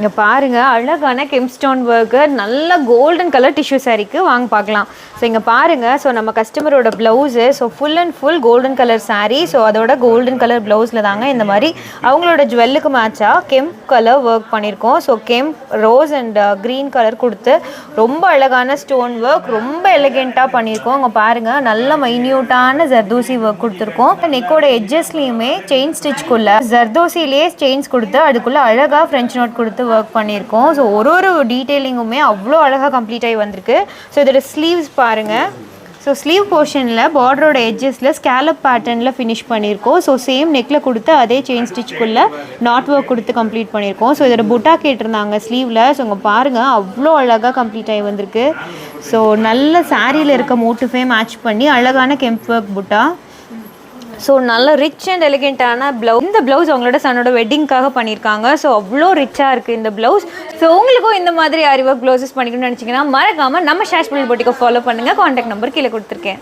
இங்கே பாருங்கள் அழகான கெம்ஸ்டோன் ஒர்க்கு நல்ல கோல்டன் கலர் டிஷ்யூ சாரீக்கு வாங்க பார்க்கலாம். ஸோ இங்கே பாருங்கள், ஸோ நம்ம கஸ்டமரோட blouse so full and full golden colour sari. So அதோட கோல்டன் கலர் ப்ளவுஸில் தாங்க இந்த மாதிரி அவங்களோட ஜுவல்லுக்கு மேட்சாக கெம்ப் கலர் ஒர்க் பண்ணியிருக்கோம். So kemp rose and green colour கொடுத்து ரொம்ப அழகான ஸ்டோன் ஒர்க், ரொம்ப எலிகெண்ட்டாக பண்ணியிருக்கோம். இங்கே பாருங்கள் நல்ல மைன்யூட்டான ஜர்தோசி ஒர்க் கொடுத்துருக்கோம். நெக்கோட எட்ஜஸ்லேயுமே செயின் ஸ்டிச்க்குள்ளே ஜர்தோசிலேயே செயின்ஸ் கொடுத்து அதுக்குள்ளே அழகாக ஃப்ரெஞ்ச் நோட் கொடுத்து ஒர்க் பண்ணியிருக்கோம். ஸோ ஒரு டீட்டெயிலிங்குமே அவ்வளோ அழகாக கம்ப்ளீட் ஆகி வந்திருக்கு. ஸோ இதோட ஸ்லீவ்ஸ் பாருங்கள். ஸோ ஸ்லீவ் போர்ஷனில் பார்டரோட எட்ஜஸில் ஸ்கேலப் பேட்டர்னில் ஃபினிஷ் பண்ணியிருக்கோம். ஸோ சேம் நெக்கில் கொடுத்து அதே செயின் ஸ்டிச்சுக்குள்ளே நாட் ஒர்க் கொடுத்து கம்ப்ளீட் பண்ணியிருக்கோம். ஸோ இதோட புட்டா கேட்டிருந்தாங்க ஸ்லீவில். ஸோ இங்கே பாருங்கள் அவ்வளோ அழகாக கம்ப்ளீட் ஆகி வந்திருக்கு. ஸோ நல்ல சாரியில் இருக்க மோட்டிஃபே மேட்ச் பண்ணி அழகான கெம்ப் ஒர்க் புட்டா. ஸோ நல்ல ரிச் அண்ட் எலிகெண்ட்டான ப்ளவுஸ். இந்த ப்ளவுஸ் அவங்களோட சன்னோட வெட்டிங்காக பண்ணியிருக்காங்க. ஸோ அவ்வளோ ரிச்சாக இருக்குது இந்த ப்ளவுஸ். ஸோ உங்களுக்கும் இந்த மாதிரி ஆரி ஒர்க் ப்ளவுசஸ் பண்ணிக்கணும்னு நினச்சிங்கன்னா மறக்காமல் நம்ம ஷாஷ்மில் பொட்டிக்கை ஃபாலோ பண்ணுங்கள். கான்டாக்ட் நம்பர் கீழே கொடுத்துருக்கேன்.